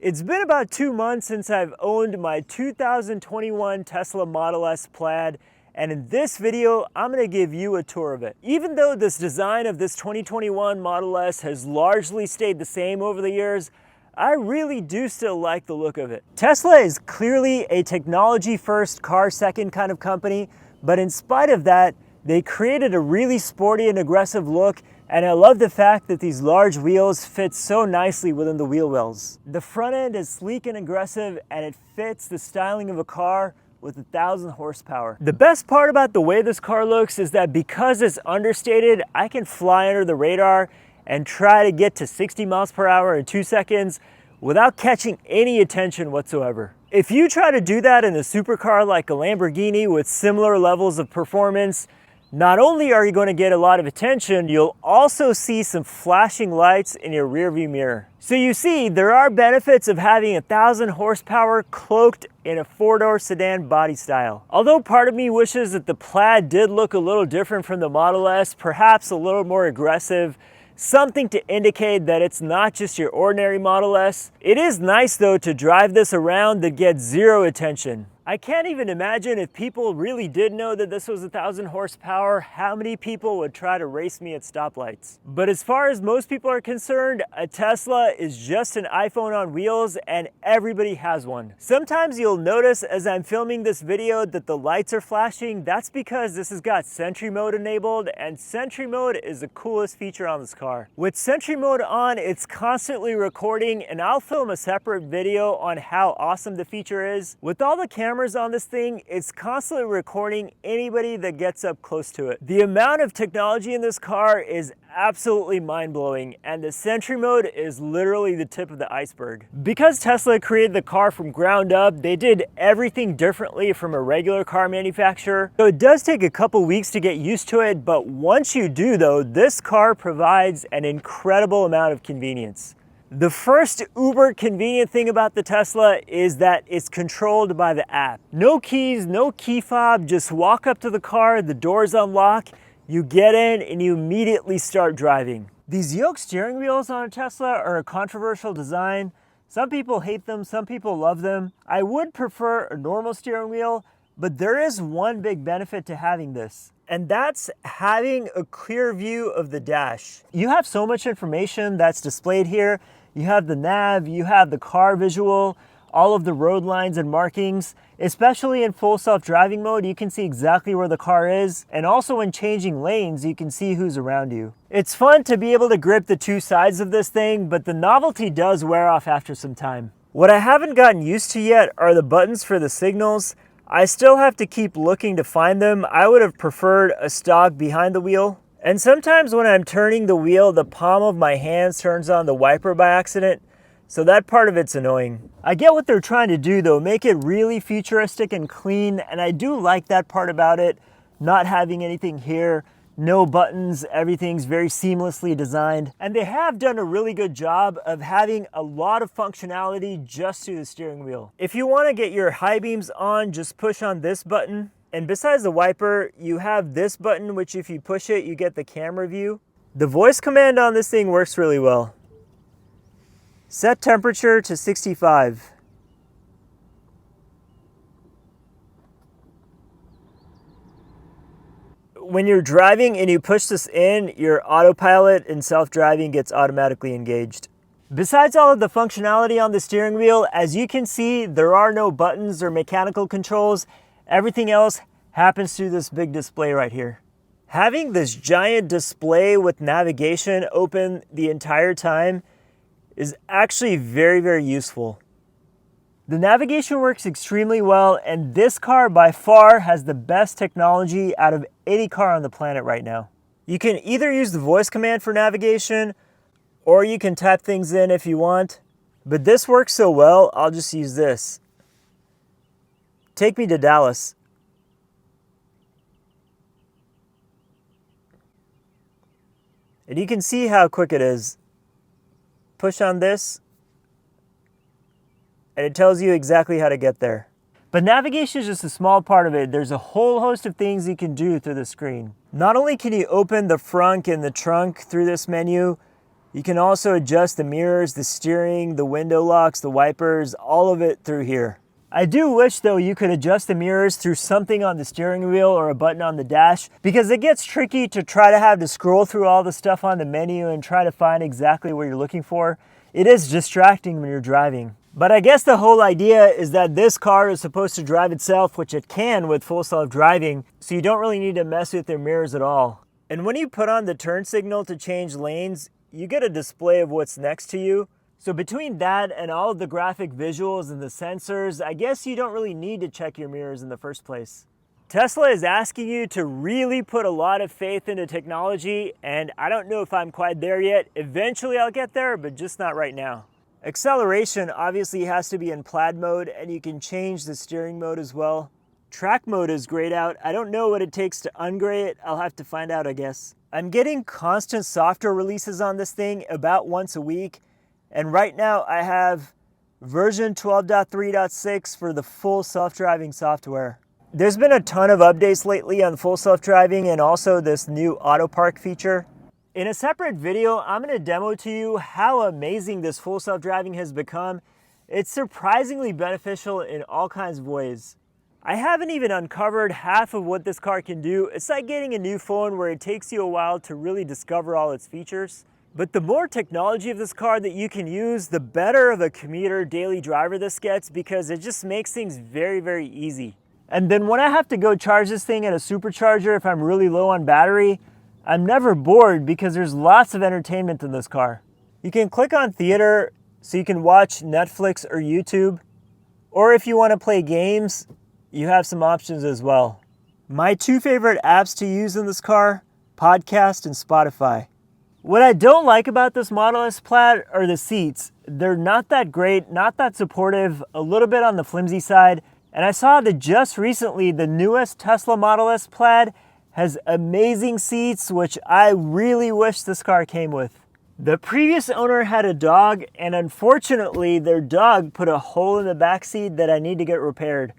It's been about 2 months since I've owned my 2021 Tesla Model S Plaid, and in this video, I'm gonna give you a tour of it. Even though this design of this 2021 Model S has largely stayed the same over the years, I really do still like the look of it. Tesla is clearly a technology-first, car-second kind of company, but in spite of that, they created a really sporty and aggressive look, and I love the fact that these large wheels fit so nicely within the wheel wells. The front end is sleek and aggressive, and it fits the styling of a car with 1,000 horsepower. The best part about the way this car looks is that because it's understated, I can fly under the radar and try to get to 60 miles per hour in 2 seconds without catching any attention whatsoever. If you try to do that in a supercar like a Lamborghini with similar levels of performance, not only are you going to get a lot of attention, you'll also see some flashing lights in your rearview mirror. So you see, there are benefits of having 1,000 horsepower cloaked in a four-door sedan body style. Although part of me wishes that the Plaid did look a little different from the Model S, perhaps a little more aggressive, something to indicate that it's not just your ordinary Model S. It is nice though to drive this around that gets zero attention. I can't even imagine if people really did know that this was 1,000 horsepower, how many people would try to race me at stoplights. But as far as most people are concerned, a Tesla is just an iPhone on wheels and everybody has one. Sometimes you'll notice as I'm filming this video that the lights are flashing. That's because this has got Sentry Mode enabled, and Sentry Mode is the coolest feature on this car. With Sentry Mode on, it's constantly recording, and I'll film a separate video on how awesome the feature is. With all the cameras on this thing, it's constantly recording anybody that gets up close to it. The amount of technology in this car is absolutely mind-blowing, and the Sentry Mode is literally the tip of the iceberg. Because Tesla created the car from ground up, they did everything differently from a regular car manufacturer. So it does take a couple weeks to get used to it, but once you do though, this car provides an incredible amount of convenience. The first uber convenient thing about the Tesla is that it's controlled by the app. No keys, no key fob, just walk up to the car, the doors unlock, you get in and you immediately start driving. These yoke steering wheels on a Tesla are a controversial design. Some people hate them, some people love them. I would prefer a normal steering wheel, but there is one big benefit to having this, and that's having a clear view of the dash. You have so much information that's displayed here. You have the nav, you have the car visual, all of the road lines and markings. Especially in full self-driving mode, you can see exactly where the car is, and also when changing lanes, you can see who's around you. It's fun to be able to grip the two sides of this thing, but the novelty does wear off after some time. What I haven't gotten used to yet are the buttons for the signals. I still have to keep looking to find them. I would have preferred a stock behind the wheel. And sometimes when I'm turning the wheel, the palm of my hand turns on the wiper by accident, so that part of it's annoying. I get what they're trying to do though, make it really futuristic and clean, and I do like that part about it, not having anything here, no buttons, everything's very seamlessly designed. And they have done a really good job of having a lot of functionality just through the steering wheel. If you want to get your high beams on, just push on this button. And besides the wiper, you have this button, which if you push it, you get the camera view. The voice command on this thing works really well. Set temperature to 65. When you're driving and you push this in, your autopilot and self-driving gets automatically engaged. Besides all of the functionality on the steering wheel, as you can see, there are no buttons or mechanical controls. Everything else happens through this big display right here. Having this giant display with navigation open the entire time is actually very, very useful. The navigation works extremely well, and this car by far has the best technology out of any car on the planet right now. You can either use the voice command for navigation, or you can type things in if you want, but this works so well, I'll just use this. Take me to Dallas. And you can see how quick it is. Push on this, and it tells you exactly how to get there. But navigation is just a small part of it. There's a whole host of things you can do through the screen. Not only can you open the front and the trunk through this menu, You can also adjust the mirrors, the steering, the window locks, the wipers, all of it through here. I do wish though you could adjust the mirrors through something on the steering wheel or a button on the dash, because it gets tricky to try to have to scroll through all the stuff on the menu and try to find exactly what you're looking for. It is distracting when you're driving. But I guess the whole idea is that this car is supposed to drive itself, which it can with full self-driving, so you don't really need to mess with your mirrors at all. And when you put on the turn signal to change lanes, you get a display of what's next to you. So between that and all of the graphic visuals and the sensors, I guess you don't really need to check your mirrors in the first place. Tesla is asking you to really put a lot of faith into technology, and I don't know if I'm quite there yet. Eventually I'll get there, but just not right now. Acceleration obviously has to be in Plaid mode, and you can change the steering mode as well. Track mode is grayed out. I don't know what it takes to ungray it. I'll have to find out, I guess. I'm getting constant software releases on this thing about once a week. And right now I have version 12.3.6 for the full self-driving software. There's been a ton of updates lately on full self-driving and also this new auto park feature. In a separate video, I'm going to demo to you how amazing this full self-driving has become. It's surprisingly beneficial in all kinds of ways. I haven't even uncovered half of what this car can do. It's like getting a new phone where it takes you a while to really discover all its features. But the more technology of this car that you can use, the better of a commuter daily driver this gets, because it just makes things very, very easy. And then when I have to go charge this thing at a supercharger if I'm really low on battery, I'm never bored because there's lots of entertainment in this car. You can click on theater so you can watch Netflix or YouTube. Or if you want to play games, you have some options as well. My two favorite apps to use in this car, Podcast and Spotify. What I don't like about this Model S Plaid are the seats. They're not that great, not that supportive, a little bit on the flimsy side. And I saw that just recently the newest Tesla Model S Plaid has amazing seats, which I really wish this car came with. The previous owner had a dog, and unfortunately their dog put a hole in the back seat that I need to get repaired.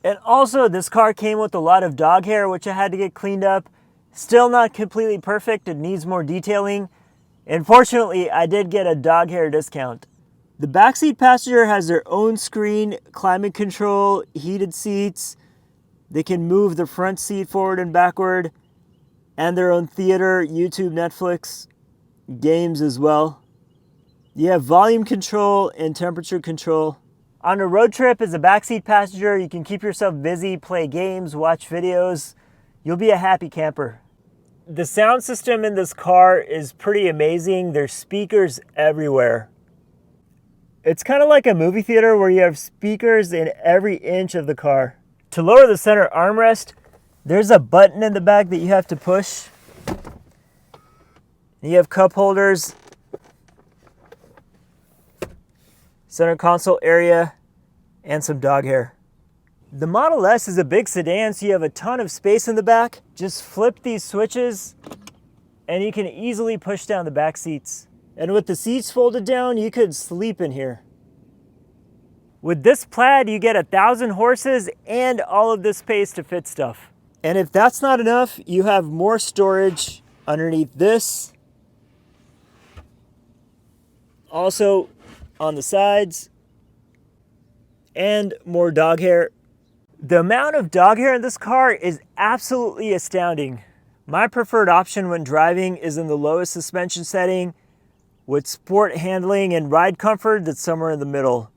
And also this car came with a lot of dog hair, which I had to get cleaned up. Still not completely perfect, it needs more detailing. Unfortunately, I did get a dog hair discount. The backseat passenger has their own screen, climate control, heated seats. They can move the front seat forward and backward, and their own theater, YouTube, Netflix, games as well. You have volume control and temperature control. On a road trip as a backseat passenger, you can keep yourself busy, play games, watch videos. You'll be a happy camper. The sound system in this car is pretty amazing. There's speakers everywhere. It's kind of like a movie theater where you have speakers in every inch of the car. To lower the center armrest, there's a button in the back that you have to push. You have cup holders, center console area, and some dog hair. The Model S is a big sedan, so you have a ton of space in the back. Just flip these switches and you can easily push down the back seats. And with the seats folded down, you could sleep in here. With this Plaid, you get 1,000 horses and all of this space to fit stuff. And if that's not enough, you have more storage underneath this. Also on the sides, and more dog hair. The amount of dog hair in this car is absolutely astounding. My preferred option when driving is in the lowest suspension setting with sport handling and ride comfort that's somewhere in the middle.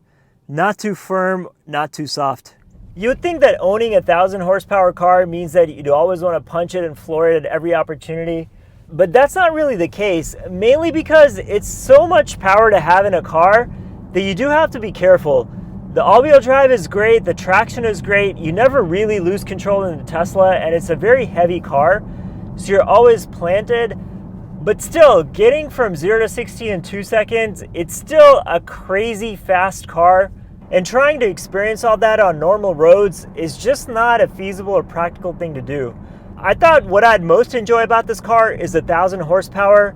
Not too firm, not too soft. You would think that owning a 1,000 horsepower car means that you'd always want to punch it and floor it at every opportunity. But that's not really the case, mainly because it's so much power to have in a car that you do have to be careful. The all-wheel drive is great, the traction is great, you never really lose control in the Tesla, and it's a very heavy car, so you're always planted. But still, getting from 0 to 60 in 2 seconds, it's still a crazy fast car, and trying to experience all that on normal roads is just not a feasible or practical thing to do. I thought what I'd most enjoy about this car is 1,000 horsepower,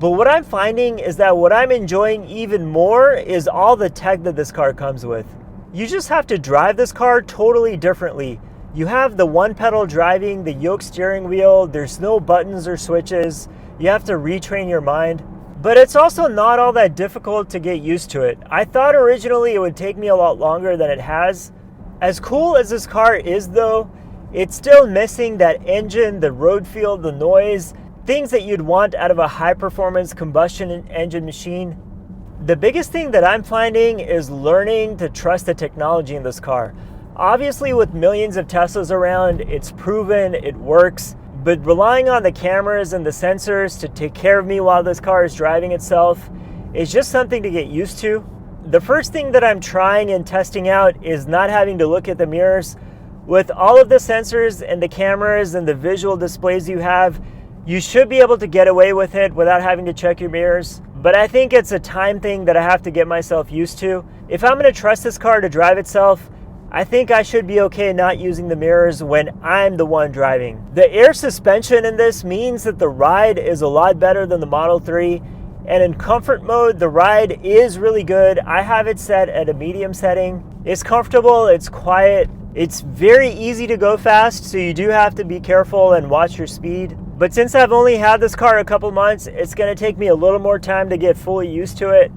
but what I'm finding is that what I'm enjoying even more is all the tech that this car comes with. You just have to drive this car totally differently. You have the one pedal driving, the yoke steering wheel, there's no buttons or switches. You have to retrain your mind. But it's also not all that difficult to get used to it. I thought originally it would take me a lot longer than it has. As cool as this car is though, it's still missing that engine, the road feel, the noise, things that you'd want out of a high performance combustion engine machine. The biggest thing that I'm finding is learning to trust the technology in this car. Obviously with millions of Teslas around, it's proven, it works, but relying on the cameras and the sensors to take care of me while this car is driving itself is just something to get used to. The first thing that I'm trying and testing out is not having to look at the mirrors. With all of the sensors and the cameras and the visual displays you have, you should be able to get away with it without having to check your mirrors. But I think it's a time thing that I have to get myself used to. If I'm going to trust this car to drive itself, I think I should be okay not using the mirrors when I'm the one driving. The air suspension in this means that the ride is a lot better than the Model 3. And in comfort mode, the ride is really good. I have it set at a medium setting. It's comfortable, it's quiet, it's very easy to go fast, so you do have to be careful and watch your speed. But since I've only had this car a couple months, it's gonna take me a little more time to get fully used to it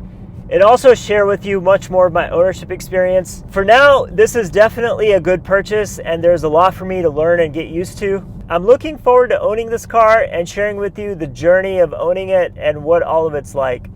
and also share with you much more of my ownership experience. For now, this is definitely a good purchase and there's a lot for me to learn and get used to. I'm looking forward to owning this car and sharing with you the journey of owning it and what all of it's like.